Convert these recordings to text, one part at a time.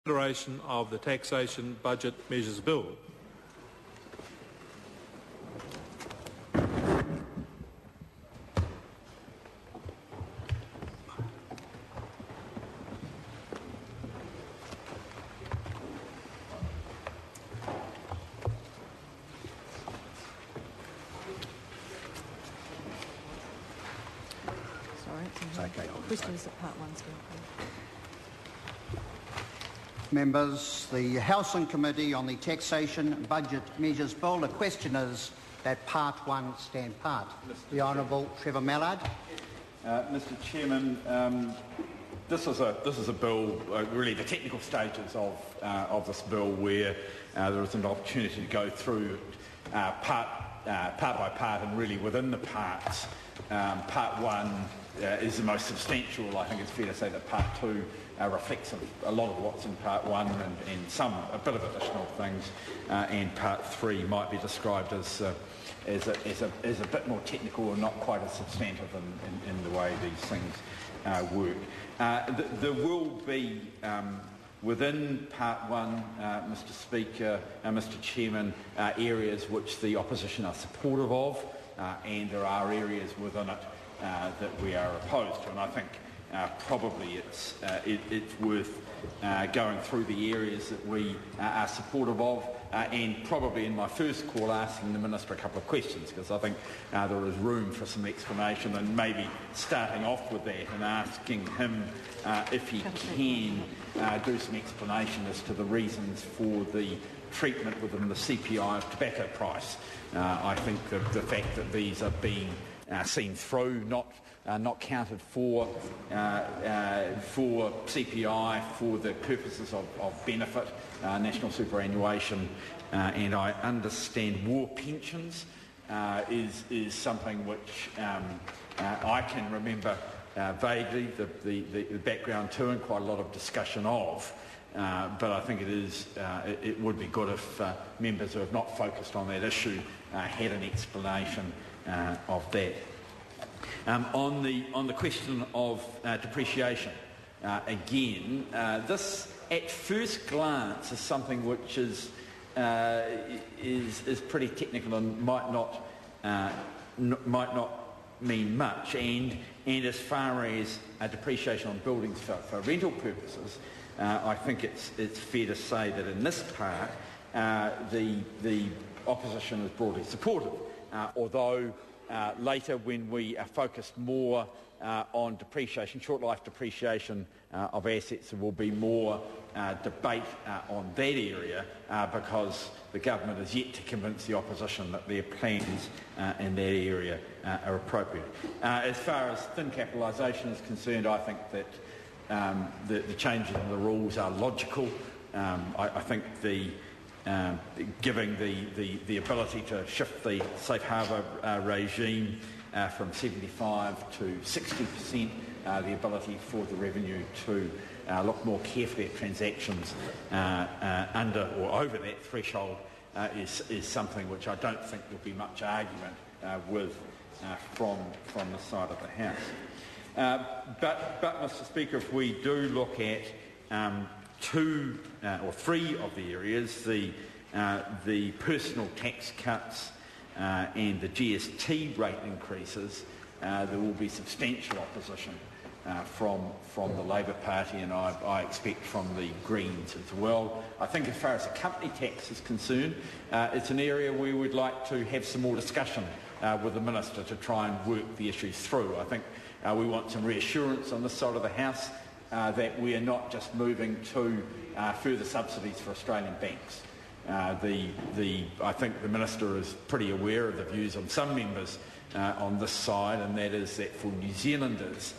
Consideration of the Taxation Budget Measures Bill. Questions at part 1 still. Members, the Housing Committee on the Taxation Budget Measures Bill. The question is that part 1 stand part. The Honourable Trevor Mallard. Mr. Chairman, this is a bill, really the technical stages of this bill, where there is an opportunity to go through part by part, and really within the parts. Part 1 is the most substantial. I think it's fair to say that part 2 reflects a lot of what's in part 1 and a bit of additional things, and part 3 might be described as a bit more technical and not quite as substantive in the way these things work. There will be within part 1, Mr. Speaker, Mr. Chairman, areas which the opposition are supportive of, and there are areas within it that we are opposed to, and I think probably it's worth going through the areas that we are supportive of, and probably in my first call asking the Minister a couple of questions, because I think there is room for some explanation, and maybe starting off with that and asking him if he can do some explanation as to the reasons for the treatment within the CPI of tobacco price. I think the fact that these are being seen through, not counted for CPI for the purposes of benefit, national superannuation, and I understand war pensions is something which I can remember vaguely the background to, and quite a lot of discussion of. But I think it would be good if members who have not focused on that issue had an explanation of that. On the question of depreciation, again, this at first glance is something which is pretty technical and might not mean much. And as far as depreciation on buildings for rental purposes, I think it's fair to say that in this part the opposition is broadly supportive, although later when we are focused more on depreciation, short life depreciation of assets, there will be more debate on that area, because the government is yet to convince the opposition that their plans in that area are appropriate. As far as thin capitalisation is concerned, I think that the changes in the rules are logical. I think giving the ability to shift the safe harbour regime from 75 to 60%, the ability for the revenue to look more carefully at transactions under or over that threshold is something which I don't think there'll be much argument with from the side of the House. But Mr. Speaker, if we do look at two or three of the areas, the personal tax cuts and the GST rate increases, there will be substantial opposition from the Labor Party, and I expect from the Greens as well. I think as far as the company tax is concerned, it's an area we would like to have some more discussion with the Minister to try and work the issues through. I think we want some reassurance on this side of the House that we are not just moving to further subsidies for Australian banks. I think the Minister is pretty aware of the views on some members on this side, and that is that for New Zealanders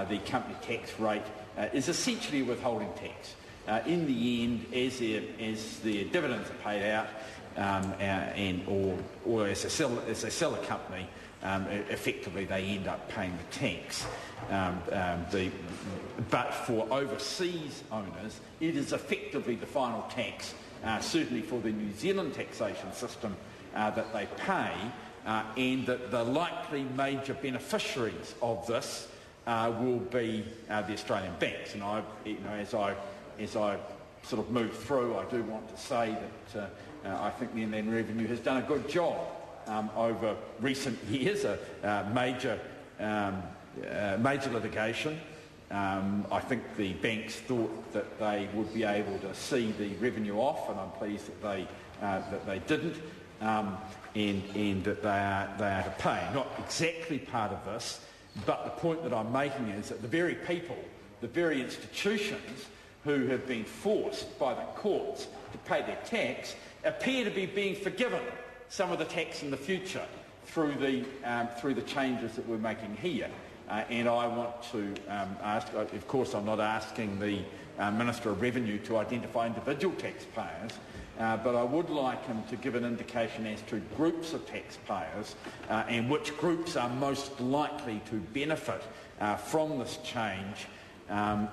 the company tax rate is essentially withholding tax. In the end, as their dividends are paid out or as they sell a company, effectively they end up paying the tax. But for overseas owners, it is effectively the final tax, certainly for the New Zealand taxation system, that they pay, and that the likely major beneficiaries of this will be the Australian banks. And as I sort of move through, I do want to say that I think the Inland Revenue has done a good job over recent years, major litigation. I think the banks thought that they would be able to see the revenue off, and I'm pleased that they didn't, and that they are to pay. Not exactly part of this, but the point that I'm making is that the very people, the very institutions who have been forced by the courts to pay their tax appear to be being forgiven some of the tax in the future through the changes that we're making here. And I want to ask, of course I'm not asking the Minister of Revenue to identify individual taxpayers, but I would like him to give an indication as to groups of taxpayers and which groups are most likely to benefit from this change, and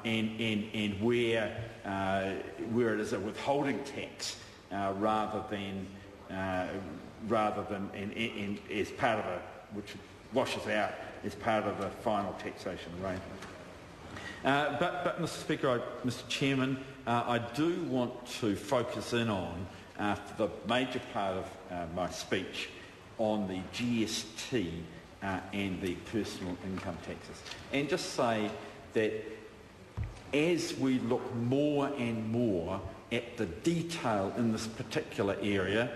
where it is a withholding tax rather than and as part of which washes out as part of the final taxation arrangement. But Mr. Speaker, Mr. Chairman, I do want to focus in on the major part of my speech on the GST and the personal income taxes, and just say that as we look more and more at the detail in this particular area,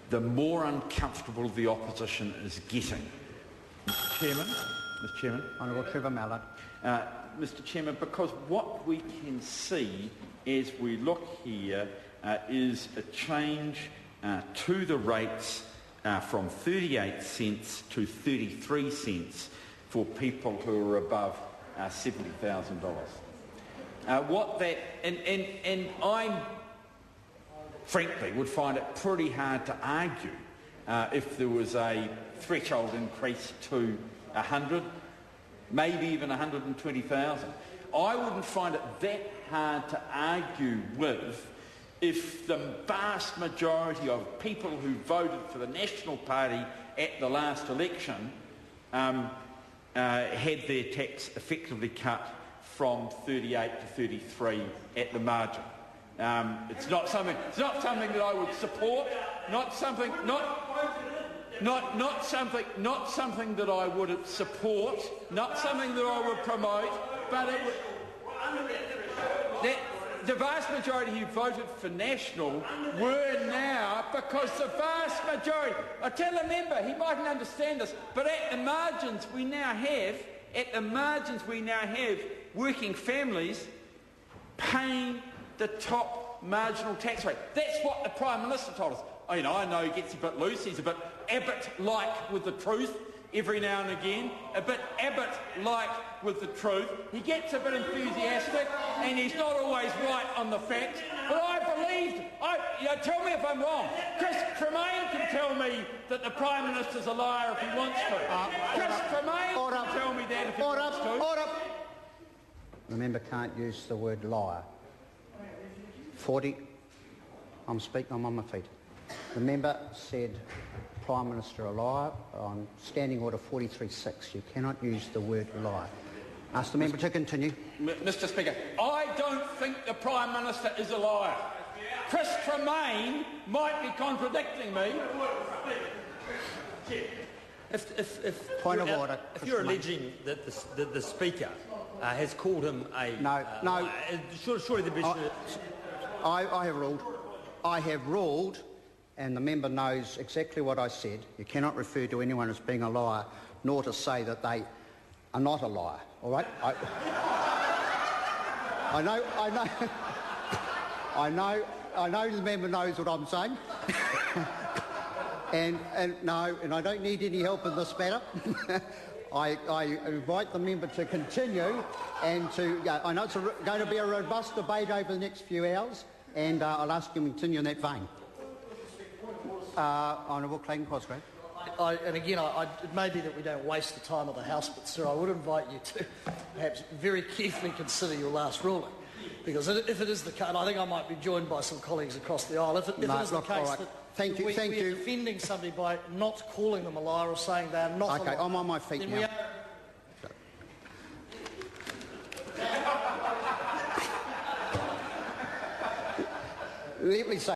the more uncomfortable the opposition is getting. Mr. Chairman. Honourable Trevor Mallard. Mr. Chairman, because what we can see as we look here is a change to the rates from 38 cents to 33 cents for people who are above $70,000. And I frankly would find it pretty hard to argue if there was a threshold increase to 100, maybe even 120,000. I wouldn't find it that hard to argue with if the vast majority of people who voted for the National Party at the last election had their tax effectively cut from 38 to 33 at the margin. It's not something that I would support. Not something that I would support. Not something that I would promote. But the vast majority who voted for National were now, because the vast majority. I tell a member, he mightn't understand this, but at the margins we now have working families paying the top marginal tax rate. That's what the Prime Minister told us. I know he gets a bit loose, he's a bit Abbott-like with the truth every now and again, a bit Abbott-like with the truth. He gets a bit enthusiastic and he's not always right on the facts, but I believed, tell me if I'm wrong. Chris Tremaine can tell me that the Prime Minister's a liar if he wants to. Chris Tremaine can tell me that if he wants to. Order. The member can't use the word liar. 40. I'm speaking, I'm on my feet. The member said Prime Minister a liar on Standing Order 43.6. You cannot use the word liar. Ask the member to continue. Mr. Speaker, I don't think the Prime Minister is a liar. Chris Tremaine might be contradicting me. Point of order. If you're alleging that the Speaker has called him a... No. Surely the Bishop... I have ruled, and the member knows exactly what I said. You cannot refer to anyone as being a liar, nor to say that they are not a liar. All right? I know the member knows what I'm saying. and I don't need any help in this matter. I invite the member to continue and to... I know it's going to be a robust debate over the next few hours, and I'll ask him to continue in that vein. Honourable Clayton Cosgrave. It may be that we don't waste the time of the House, but, sir, I would invite you to perhaps very carefully consider your last ruling. Because if it is the case, I think I might be joined by some colleagues across the aisle, if it is the case that we are defending somebody by not calling them a liar or saying they are not a liar. OK, I'm on my feet now. let me say